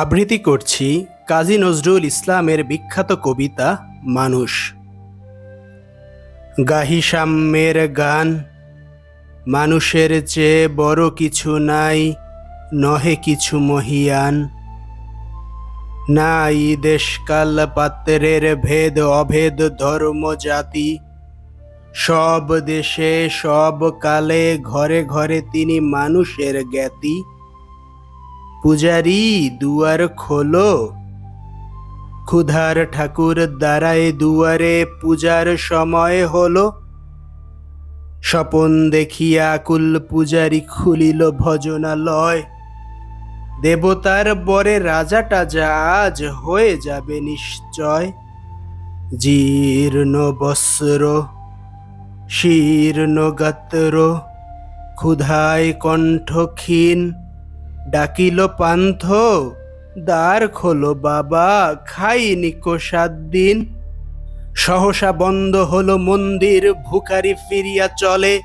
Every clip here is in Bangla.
আবৃত্তি করছি কাজী নজরুল ইসলামের বিখ্যাত কবিতা মানুষ। গাহি সাম্যের গান, মানুষের চেয়ে বড় কিছু নাই, নহে কিছু মহিয়ান। নাই দেশকাল পাত্রের ভেদ অভেদ ধর্ম জাতি, সব দেশে সব কালে ঘরে ঘরে তিনি মানুষের জ্ঞাতি। পূজারি দুয়ার খোলো, ক্ষুধার ঠাকুর দাঁড়ায় দুয়ারে, পূজার সময় হলো। স্বপন দেখিয়া আকুল পূজারি খুলিল ভজনালয়। দেবতার বরে রাজাটা যা আজ হয়ে যাবে নিশ্চয়। জীর্ণ বস্ত্র, শীর্ণ গাত্র, ক্ষুধায় কণ্ঠ ক্ষীণ, ডাকিল পান্থ, দ্বার খোলো বাবা, খাইনি কো 7 দিন। সহসা বন্ধ হলো মন্দির, ভুখারি ফিরিয়া চলে।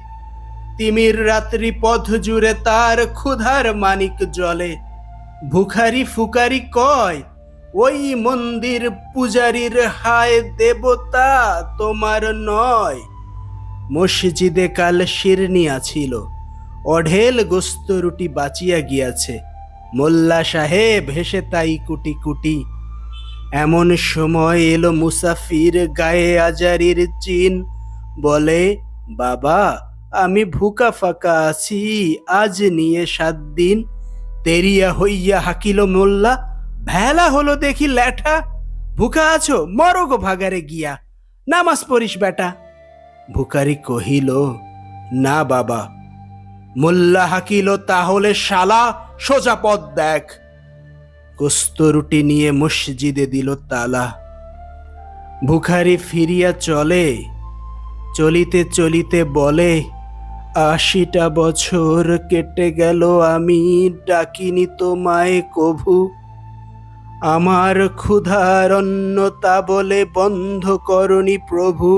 তিমির রাত্রি পথ জুড়ে তার ক্ষুধার মানিক জ্বলে। ভুখারি ফুকারি কয়, ওই মন্দির পূজারীর, হায় দেবতা তোমার নয়। মসজিদে কাল শিরনিয়া ছিল, অঢেল গোস্ত রুটি বাঁচিয়া গিয়াছে। মোল্লা সাহেব হেসে তাই কুটি কুটি। এমন সময় এলো মুসাফির, গায়ে আজারির চিন। বলে, বাবা আমি ভুকা ফাঁকা আছি, আজ নিয়ে 7 দিন। তেরিয়া হইয়া হাকিল মোল্লা, ভেলা হলো দেখি ল্যাঠা। ভুকা আছো, মরো গো ভাগারে গিয়া, নামাজ পড়িস বেটা। ভুকারি কহিল, না বাবা। মোল্লা হাকিল, তাহলে শালা সোজা পথ দেখ। গোস্ত রুটি নিয়ে মসজিদে দিল তালা। ভুখারি ফিরিয়া চলে, চলিতে চলিতে বলে, 80টা বছর কেটে গেল আমি ডাকিনি তোমায় কভু। আমার ক্ষুধার অন্ন তা বলে বন্ধ করনি প্রভু।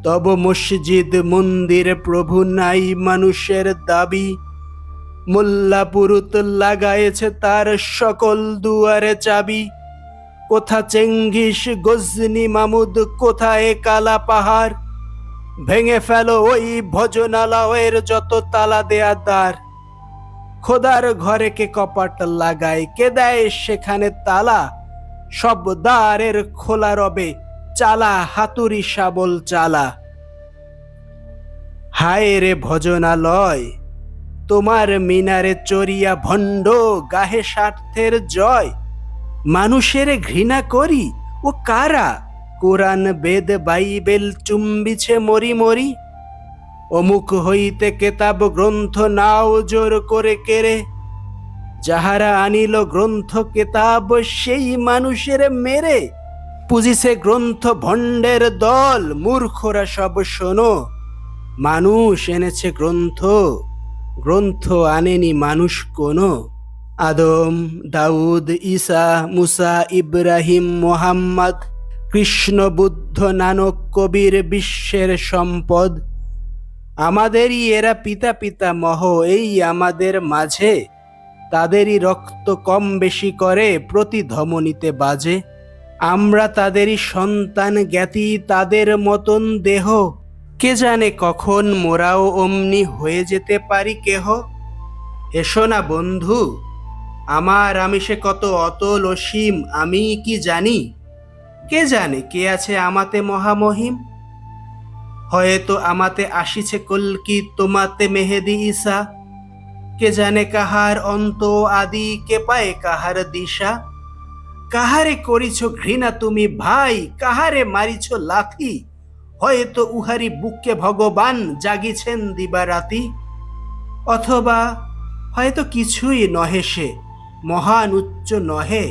তব মসজিদ মন্দির প্রভু নাই মানুষের দাবি। মোল্লা পুরুত লাগায়েছে তার সকল দুয়ারে চাবি। কোথা চেঙ্গিস গজনি মামুদ, কোথায় কালা পাহাড়। ভেঙে ফেলো ওই ভজনালয়ের যত তালা দেয়া দ্বার। খোদার ঘরে কে কপাট লাগায়, কে দেয় সেখানে তালা। সব দ্বারের খোলা রবে, চালা হাতুড়ি শাবল চালা। হায় রে ভজনালয়, তোমার মিনারে চড়িয়া ভণ্ড গাহে স্বার্থের জয়। মানুষের ঘৃণা করি ও কারা, কোরআন বেদ বাইবেল চুম্বিছে মরি মরি। অমুক হইতে কেতাব গ্রন্থ নাও জোর করে কেড়ে। যাহারা আনিল গ্রন্থ কেতাব, সেই মানুষের মেরে। পুজিছে গ্রন্থ ভণ্ডের দল, মূর্খরা সব শোনো। মানুষ এনেছে গ্রন্থ, গ্রন্থ আনেনি মানুষ কোনো। আদম, দাউদ, ঈসা, মুসা, ইব্রাহিম, মোহাম্মদ, কৃষ্ণ, বুদ্ধ, নানক, কবির বিশ্বের সম্পদ। আমাদেরই এরা পিতা পিতামহ, এই আমাদের মাঝে। তাদেরই রক্ত কম বেশি করে প্রতি ধমনীতে বাজে। আমরা তাদেরই সন্তান জ্ঞাতি, তাদের মতন দেহ। কে জানে কখন মোরাও অমনি হয়ে যেতে পারি কেহ। এসো না বন্ধু, আমার আমিষে কত অতল অসীম আমি কি জানি। কে জানে কে আছে আমাতে মহামহিম। হয়তো আমাতে আসিছে কল্কি, তোমাতে মেহেদি ঈসা। কে জানে কাহার অন্ত আদি, কে পায় কাহার দিশা। কাহারে করিছ ঘৃণা তুমি ভাই, কাহারে মারিছ লাথি। হয়তো উহারি বুকে ভগবান জাগিছেন দিবারাতি। অথবা হয়তো কিছুই নহে সে, মহান উচ্চ নহে।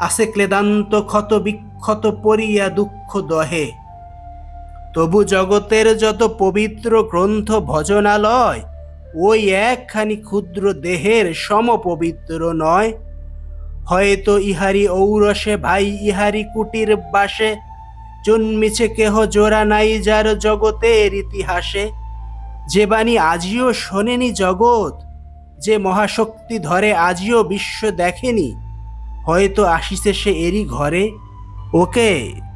আছে ক্লেদান্ত ক্ষত বিক্ষত পড়িয়া দুঃখ দহে। তবু জগতের যত পবিত্র গ্রন্থ ভজনালয়, ওই একখানি ক্ষুদ্র দেহের সম পবিত্র নয়। হয়তো ইহারি ঔরসে ভাই, ইহারি কুটির বাসে। জন্মিছে কেহ জোড়া নাই যার জগতের ইতিহাসে। যে বাণী আজিও শোনেনি জগৎ, যে মহাশক্তি ধরে আজিও বিশ্ব দেখেনি, হয়তো আসিছে সে এরই ঘরে। ওকে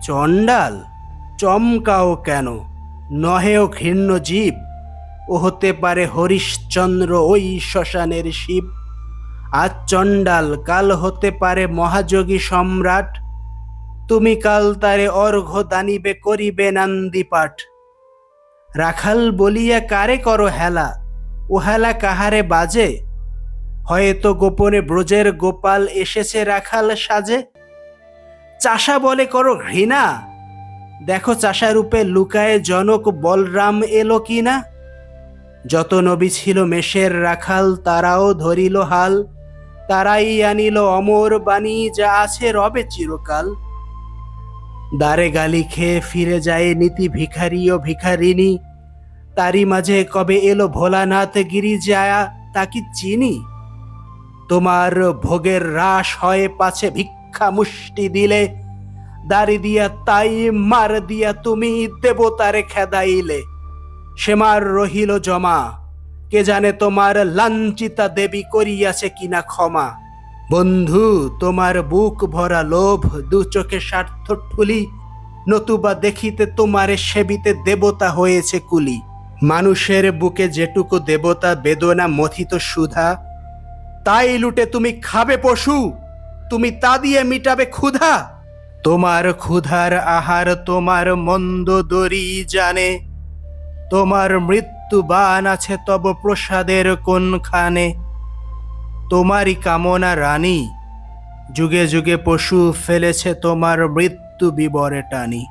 চণ্ডাল চমকাও কেন? নহেও ঘৃণ্য জীব, ও হতে পারে হরিশ্চন্দ্র ওই শ্মশানের শিব। আজ চণ্ডাল, কাল হতে পারে মহাযোগী সম্রাট। তুমি কাল তারে অর্ঘ্য দানিবে, করিবে নান্দিপাঠ। রাখাল বলিয়া কারে করো হেলা, ও হেলা কাহারে বাজে? হয়তো গোপনে ব্রজের গোপাল এসেছে রাখাল সাজে। চাষা বলে করো ঘৃণা, দেখো চাষা রূপে লুকায়ে জনক বলরাম এলো কিনা। যত নবী ছিল মেষের রাখাল, তারাও ধরিল হাল। তারাই আনিল অমর বাণী, যা আছে রবে চিরকাল। দ্বারে গালি খেয়ে ফিরে যায় নীতি ভিখারি ও ভিখারিনী। তারই মাঝে কবে এলো ভোলানাথ গিরিজায়া, তা কি চিনি? তোমার ভোগের রাস হয় পাছে ভিক্ষা মুষ্টি দিলে। দাড়ি দিয়া তাই মার দিয়া তুমি দেবতারে খেদাইলে। সে মার রহিল জমা, কে জানে তোমার লাঞ্ছিতা দেবী করিয়াছে কিনা ক্ষমা। বন্ধু, তোমার বুক ভরা লোভ, দু চোখে স্বার্থ ঠুলি। নতুবা দেখিতে তোমারে সেবিতে দেবতা হয়েছে কুলি। মানুষের বুকে যেটুকু দেবতা বেদনা মথিত সুধা, তাই লুটে তুমি খাবে পশু, তুমি তা দিয়ে মিটাবে ক্ষুধা। তোমার ক্ষুধার আহার তোমার মন্দ দরি জানে। তোমার মৃত্যু বান আছে তব প্রসাদের কোনখানে। তোমারই কামনা রানী, যুগে যুগে পশু ফেলেছে তোমার মৃত্যু বিবরে টানি।